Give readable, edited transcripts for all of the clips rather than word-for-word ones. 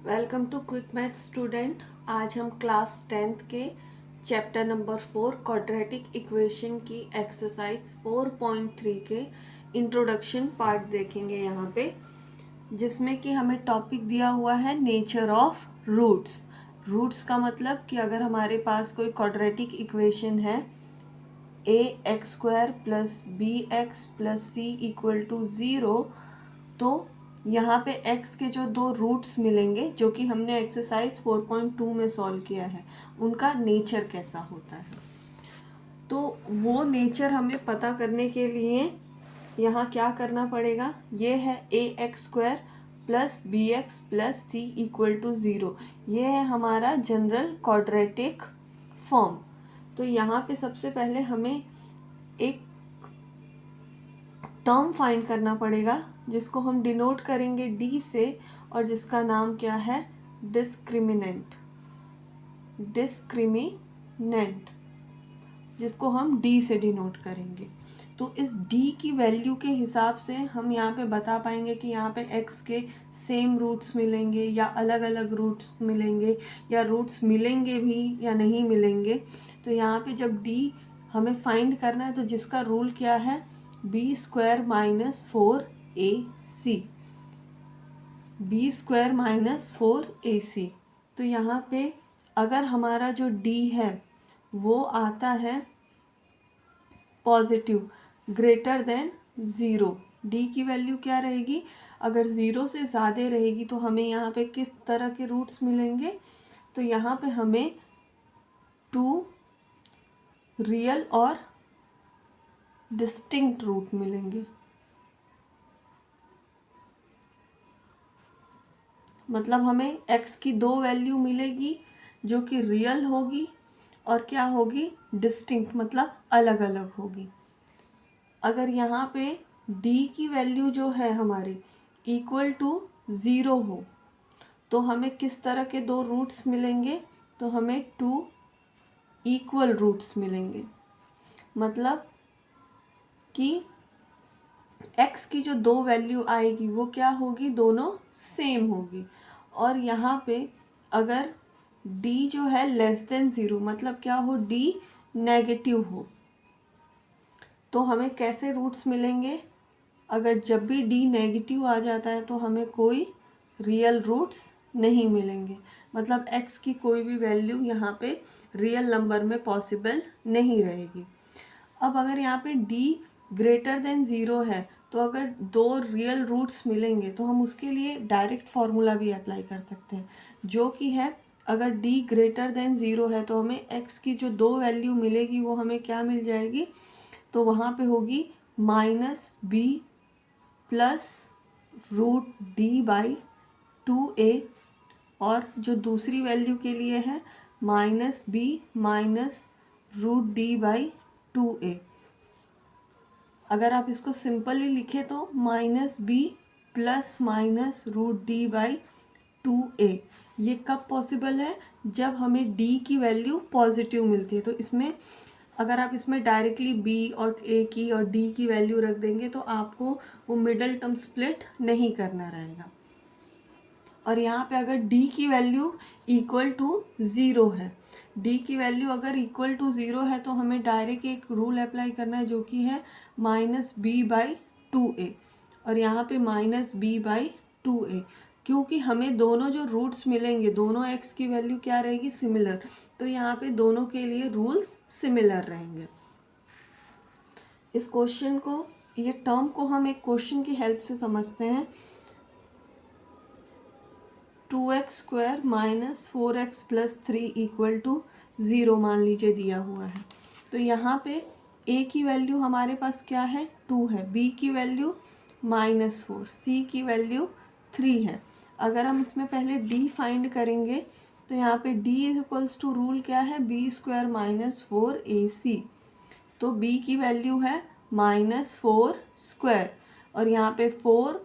Welcome to quick math student. आज हम class 10th के चैप्टर नंबर 4 क्वाड्रेटिक इक्वेशन की एक्सरसाइज 4.3 के इंट्रोडक्शन पार्ट देखेंगे यहाँ पे, जिसमें कि हमें टॉपिक दिया हुआ है नेचर ऑफ रूट्स। रूट्स का मतलब कि अगर हमारे पास कोई क्वाड्रेटिक इक्वेशन है ax² plus bx plus c equal to 0, तो यहाँ पे x के जो दो रूट्स मिलेंगे जो कि हमने एक्सरसाइज 4.2 में सॉल्व किया है, उनका नेचर कैसा होता है। तो वो नेचर हमें पता करने के लिए यहाँ क्या करना पड़ेगा, ये है ax² plus bx plus c equal to 0। ये है हमारा जनरल क्वाड्रेटिक फॉर्म। तो यहाँ पे सबसे पहले हमें एक टर्म फाइंड करना पड़ेगा जिसको हम डिनोट करेंगे d से, और जिसका नाम क्या है, डिस्क्रिमिनेंट। जिसको हम d से डिनोट करेंगे। तो इस d की वैल्यू के हिसाब से हम यहाँ पे बता पाएंगे कि यहाँ पे x के सेम रूट्स मिलेंगे या अलग अलग रूट्स मिलेंगे, या रूट्स मिलेंगे भी या नहीं मिलेंगे। तो यहाँ पे जब d हमें फाइंड करना है तो जिसका रूल क्या है, b² minus 4ac, b² minus 4ac। तो यहाँ पे अगर हमारा जो d है वो आता है पॉजिटिव, ग्रेटर देन 0, d की वैल्यू क्या रहेगी, अगर 0 से ज़्यादा रहेगी तो हमें यहाँ पे किस तरह के रूट्स मिलेंगे, तो यहाँ पे हमें 2 रियल और डिस्टिंक्ट रूट मिलेंगे। मतलब हमें x की दो वैल्यू मिलेगी जो कि रियल होगी और क्या होगी, डिस्टिंक्ट, मतलब अलग अलग होगी। अगर यहाँ पे d की वैल्यू जो है हमारी इक्वल टू 0 हो तो हमें किस तरह के दो रूट्स मिलेंगे, तो हमें 2 इक्वल रूट्स मिलेंगे। मतलब कि x की जो दो वैल्यू आएगी वो क्या होगी, दोनों सेम होगी। और यहाँ पे अगर d जो है लेस देन 0, मतलब क्या हो, d नेगेटिव हो, तो हमें कैसे रूट्स मिलेंगे, अगर जब भी d नेगेटिव आ जाता है तो हमें कोई रियल रूट्स नहीं मिलेंगे। मतलब x की कोई भी वैल्यू यहाँ पे रियल नंबर में पॉसिबल नहीं रहेगी। अब अगर यहाँ पे d ग्रेटर देन 0 है तो अगर दो रियल रूट्स मिलेंगे तो हम उसके लिए डायरेक्ट फार्मूला भी अप्लाई कर सकते हैं, जो कि है अगर d ग्रेटर देन 0 है तो हमें x की जो दो वैल्यू मिलेगी वो हमें क्या मिल जाएगी, तो वहाँ पे होगी -b प्लस √d/2a, और जो दूसरी वैल्यू के लिए है -b माइनस √d/2a। अगर आप इसको सिंपली लिखे तो -b प्लस माइनस √d/2a। ये कब पॉसिबल है, जब हमें d की वैल्यू पॉजिटिव मिलती है। तो इसमें अगर आप इसमें डायरेक्टली b और a की और d की वैल्यू रख देंगे तो आपको वो मिडल टर्म स्प्लिट नहीं करना रहेगा। और यहाँ पे अगर d की वैल्यू इक्वल टू 0 है, d की वैल्यू अगर इक्वल टू 0 है तो हमें डायरेक्ट एक रूल अप्लाई करना है जो कि है -b/2a, और यहाँ पे -b/2a, क्योंकि हमें दोनों जो रूट्स मिलेंगे दोनों x की वैल्यू क्या रहेगी, सिमिलर। तो यहाँ पे दोनों के लिए रूल्स सिमिलर रहेंगे। इस क्वेश्चन को, ये टर्म को हम एक क्वेश्चन की हेल्प से समझते हैं। 2x² minus 4x plus 3 equal to 0 मान लीजिए दिया हुआ है। तो यहाँ पे a की वैल्यू हमारे पास क्या है, 2 है, b की वैल्यू -4, c की वैल्यू 3 है। अगर हम इसमें पहले d फाइंड करेंगे तो यहाँ पे d is equals to rule क्या है, b² माइनस 4ac। तो b की वैल्यू है -4², और यहाँ पे 4,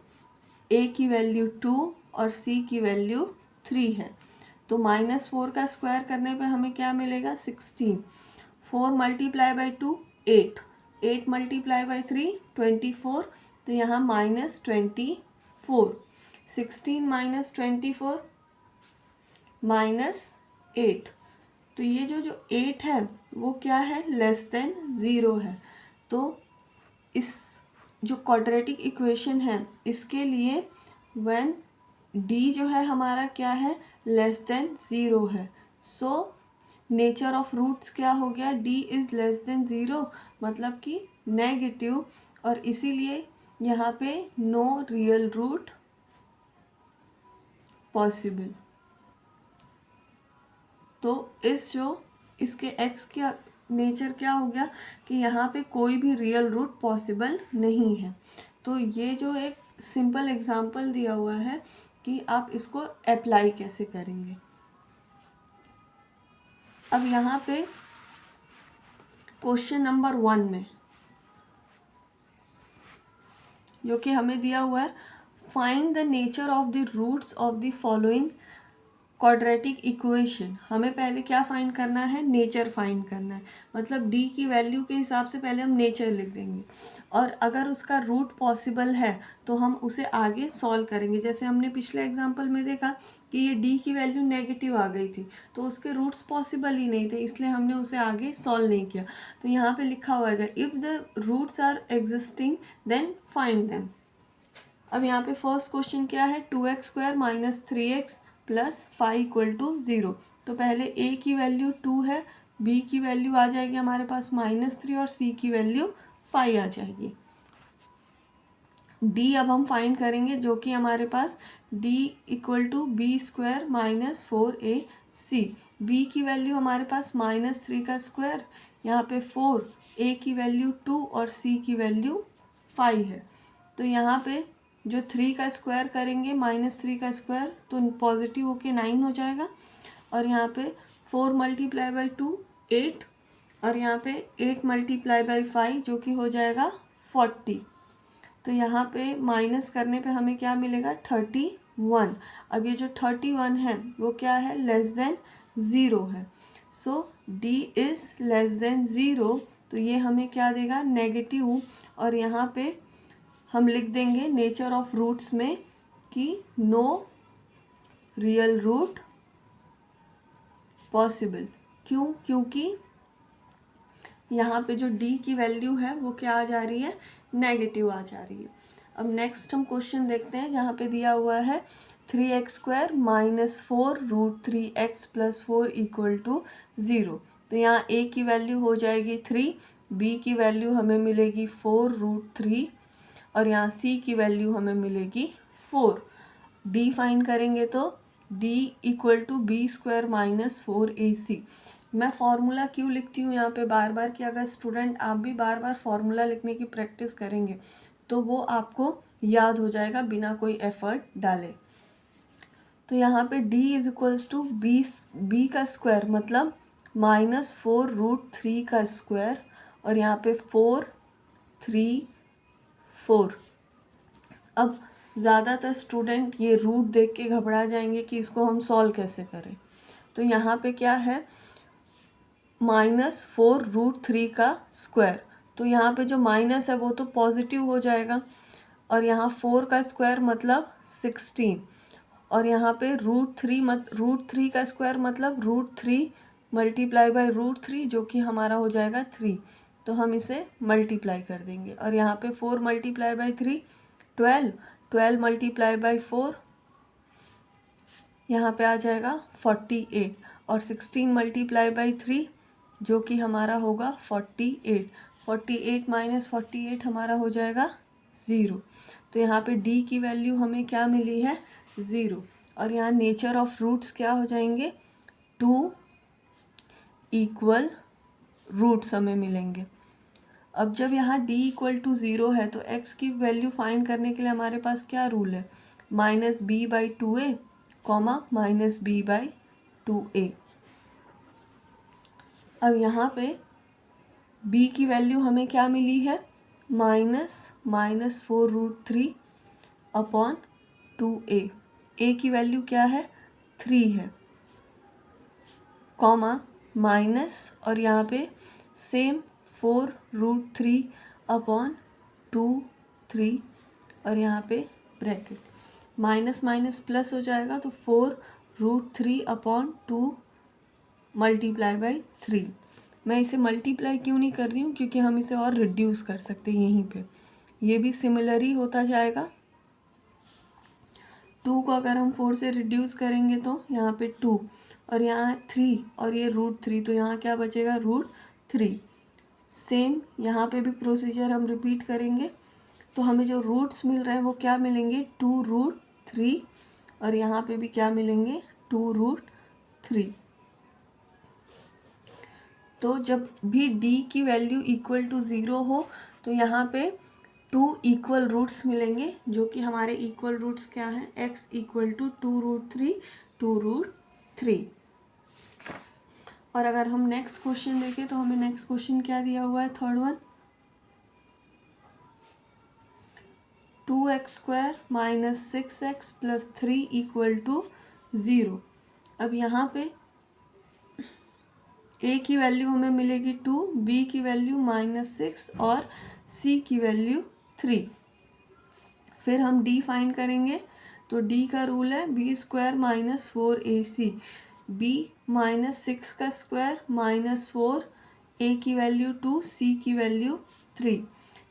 a की वैल्यू 2 और c की वैल्यू 3 है। तो -4 का स्क्वायर करने पे हमें क्या मिलेगा, 16। 4 मल्टीप्लाई बाई 2 8, 8 मल्टीप्लाई बाई 3 24, तो यहाँ -24। 16 - 24 -8। तो ये जो 8 है वो क्या है, लेस देन 0 है। तो इस जो क्वाड्रेटिक इक्वेशन है इसके लिए व्हेन d जो है हमारा क्या है, लेस देन 0 है। सो नेचर ऑफ रूट्स क्या हो गया, d इज़ लेस देन 0, मतलब कि नेगेटिव, और इसीलिए यहाँ पे नो रियल रूट पॉसिबल। तो इसके x का नेचर क्या हो गया कि यहाँ पे कोई भी रियल रूट पॉसिबल नहीं है। तो ये जो एक सिंपल एग्जांपल दिया हुआ है कि आप इसको अप्लाई कैसे करेंगे। अब यहाँ पे क्वेश्चन नंबर 1 में जो कि हमें दिया हुआ है, find the nature of the roots of the following quadratic equation. हमें पहले क्या फाइंड करना है, नेचर फाइंड करना है। मतलब d की वैल्यू के हिसाब से पहले हम नेचर लिख देंगे, और अगर उसका रूट पॉसिबल है तो हम उसे आगे सॉल्व करेंगे। जैसे हमने पिछले एग्जांपल में देखा कि ये d की वैल्यू नेगेटिव आ गई थी, तो उसके रूट्स पॉसिबल ही नहीं थे, इसलिए हमने उसे आगे सॉल्व नहीं किया। तो यहाँ पे लिखा हुआ है if the roots are existing then find them. अब यहाँ पे फर्स्ट क्वेश्चन क्या है, 2x² - 3x + 5 = 0। तो पहले a की वैल्यू 2 है, b की वैल्यू आ जाएगी हमारे पास -3 और c की वैल्यू 5 आ जाएगी। d अब हम फाइंड करेंगे, जो कि हमारे पास d = b² - 4ac। b की वैल्यू हमारे पास -3 का स्क्वायर, यहाँ पे 4, a की वैल्यू 2 और c की वैल्यू 5 है। तो यहाँ पे जो 3 का स्क्वायर करेंगे, -3 का स्क्वायर, तो पॉजिटिव होके 9 हो जाएगा। और यहाँ पे 4 × 2 8, और यहाँ पे 8 × 5 जो कि हो जाएगा 40। तो यहाँ पे माइनस करने पे हमें क्या मिलेगा, 31। अब ये जो 31 है वो क्या है, लेस देन 0 है। सो d इज़ लेस देन 0, तो ये हमें क्या देगा, नेगेटिव। और यहाँ पे हम लिख देंगे नेचर ऑफ रूट्स में कि नो रियल रूट पॉसिबल। क्यों, क्योंकि यहाँ पे जो d की वैल्यू है वो क्या आ जा रही है, नेगेटिव आ जा रही है। अब नेक्स्ट हम क्वेश्चन देखते हैं, जहाँ पे दिया हुआ है 3x² - 4 √3x + 4 = 0। तो यहाँ a की वैल्यू हो जाएगी 3, b की वैल्यू हमें मिलेगी 4 √3, और यहाँ c की वैल्यू हमें मिलेगी 4। d फाइंड करेंगे तो d = b² - 4ac। मैं फॉर्मूला क्यों लिखती हूँ यहाँ पे बार बार, कि अगर स्टूडेंट आप भी बार बार फॉर्मूला लिखने की प्रैक्टिस करेंगे तो वो आपको याद हो जाएगा बिना कोई एफर्ट डाले। तो यहाँ पे d = b का स्क्वायर, मतलब -4 √3 का स्क्वायर, और यहाँ पे 4 3 4। अब ज़्यादातर स्टूडेंट ये रूट देख के घबरा जाएंगे कि इसको हम सॉल्व कैसे करें। तो यहाँ पे क्या है, -4 √3 का स्क्वायर, तो यहाँ पे जो माइनस है वो तो पॉजिटिव हो जाएगा, और यहाँ 4 का स्क्वायर मतलब 16, और यहाँ पे √3 का स्क्वायर मतलब √3 × √3, जो कि हमारा हो जाएगा 3। तो हम इसे मल्टीप्लाई कर देंगे, और यहाँ पे 4 × 3 12, 12 × 4 यहाँ पे आ जाएगा 48, और 16 × 3 जो कि हमारा होगा 48। 48 - 48 हमारा हो जाएगा 0। तो यहाँ पे d की वैल्यू हमें क्या मिली है, 0। और यहाँ नेचर ऑफ रूट्स क्या हो जाएंगे, 2 इक्वल रूट्स हमें मिलेंगे। अब जब यहाँ d = 0 है तो x की वैल्यू फाइंड करने के लिए हमारे पास क्या रूल है, -b/2a, -b/2a। अब यहाँ पे b की वैल्यू हमें क्या मिली है, -4 √3 अपॉन 2a। a की वैल्यू क्या है, 3 है, कॉमा माइनस, और यहाँ पे सेम 4 √3 अपॉन 2 3, और यहाँ पे ब्रैकेट, माइनस माइनस प्लस हो जाएगा, तो 4 √3/2 मल्टीप्लाई बाई 3। मैं इसे मल्टीप्लाई क्यों नहीं कर रही हूँ, क्योंकि हम इसे और रिड्यूस कर सकते हैं यहीं पे, ये भी सिमिलर ही होता जाएगा। 2 को अगर हम 4 से रिड्यूस करेंगे तो यहाँ पे 2 और यहाँ 3 और ये √3, तो यहाँ क्या बचेगा √3। सेम यहाँ पे भी प्रोसीजर हम रिपीट करेंगे, तो हमें जो रूट्स मिल रहे हैं वो क्या मिलेंगे 2√3 और यहाँ पे भी क्या मिलेंगे 2√3। तो जब भी d की वैल्यू इक्वल टू 0 हो तो यहाँ पे 2 इक्वल रूट्स मिलेंगे, जो कि हमारे इक्वल रूट्स क्या हैं, x इक्वल टू 2√3 2√3। और अगर हम नेक्स्ट क्वेश्चन देखें तो हमें नेक्स्ट क्वेश्चन क्या दिया हुआ है, third one, 2x² - 6x + 3 equal to 0। अब यहाँ पे a की वैल्यू हमें मिलेगी 2, b की वैल्यू -6 और c की वैल्यू 3। फिर हम d फाइंड करेंगे, तो d का रूल है b² - 4ac, b -6 का स्क्वायर -4, a की वैल्यू 2, c की वैल्यू 3।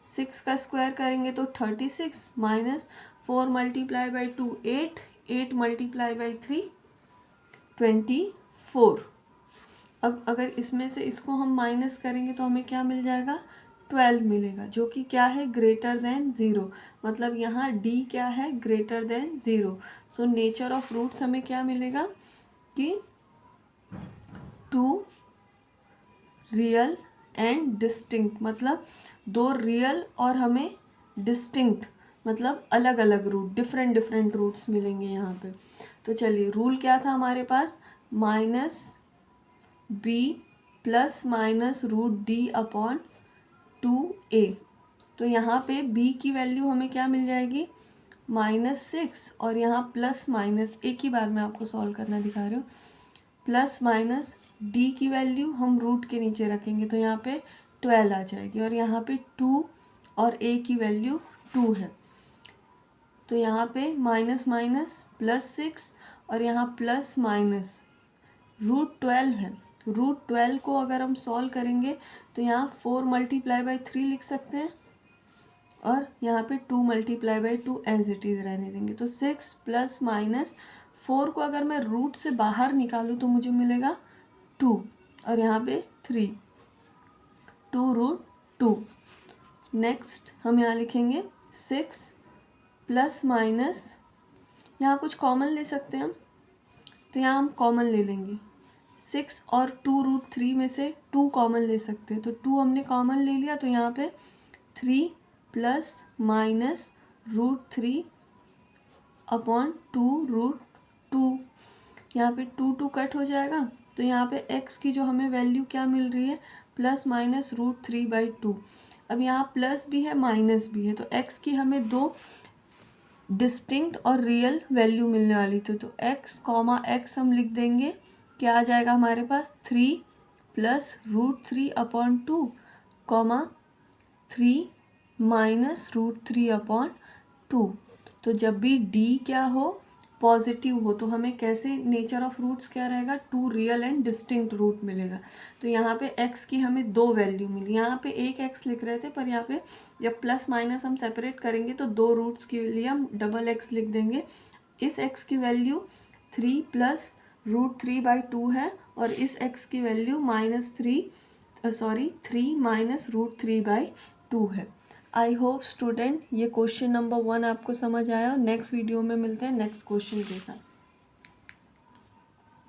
6 का स्क्वायर करेंगे तो 36 -4 मल्टीप्लाई बाई 2 8, 8 मल्टीप्लाई बाई 3 24। अब अगर इसमें से इसको हम माइनस करेंगे तो हमें क्या मिल जाएगा 12 मिलेगा, जो कि क्या है ग्रेटर देन 0, मतलब यहाँ d क्या है greater than 0। So nature of roots हमें क्या मिलेगा कि 2 रियल एंड डिस्टिंक्ट, मतलब 2 रियल और हमें डिस्टिंक्ट मतलब अलग अलग रूट, डिफरेंट डिफरेंट रूट्स मिलेंगे यहाँ पे। तो चलिए रूल क्या था हमारे पास, -b ± √d/2a। तो यहाँ पे b की वैल्यू हमें क्या मिल जाएगी -6 और यहाँ प्लस माइनस, एक ही बार मैं आपको सॉल्व करना दिखा रही हूँ, प्लस माइनस d की वैल्यू हम रूट के नीचे रखेंगे तो यहाँ पे 12 आ जाएगी और यहाँ पे 2 और a की वैल्यू 2 है, तो यहाँ पे माइनस माइनस +6 और यहाँ प्लस माइनस √12 है। √12 को अगर हम सॉल्व करेंगे तो यहाँ 4 मल्टीप्लाई बाई 3 लिख सकते हैं और यहाँ पे 2 multiply by 2 as it is रहने देंगे। तो 6 प्लस माइनस 4 को अगर मैं रूट से बाहर निकालूँ तो मुझे मिलेगा 2 और यहाँ पे 3, 2√2। नेक्स्ट हम यहाँ लिखेंगे 6 प्लस माइनस, यहाँ कुछ कॉमन ले सकते हैं हम, तो यहाँ हम कॉमन ले लेंगे 6 और 2√3 में से 2 कॉमन ले सकते हैं, तो 2 हमने कॉमन ले लिया, तो यहाँ पे 3 प्लस माइनस √3/2√2, यहाँ पे 2 कट हो जाएगा, तो यहाँ पे x की जो हमें वैल्यू क्या मिल रही है +-√3/2। अब यहाँ प्लस भी है माइनस भी है, तो x की हमें 2 डिस्टिंक्ट और रियल वैल्यू मिलने वाली थी, तो x, x हम लिख देंगे, क्या आ जाएगा हमारे पास 3 +√3/2, 3 -√3/2। तो जब भी d क्या हो पॉजिटिव हो तो हमें कैसे नेचर ऑफ रूट्स क्या रहेगा, 2 रियल एंड डिस्टिंक्ट रूट मिलेगा। तो यहाँ पे x की हमें 2 वैल्यू मिली, यहाँ पे एक x लिख रहे थे पर यहाँ पे जब प्लस माइनस हम सेपरेट करेंगे तो 2 रूट्स के लिए हम डबल x लिख देंगे। इस x की वैल्यू 3 +√3/2 है और इस x की वैल्यू -3 -√3/2 है। आई होप स्टूडेंट ये क्वेश्चन नंबर 1 आपको समझ आया और नेक्स्ट वीडियो में मिलते हैं नेक्स्ट क्वेश्चन के साथ।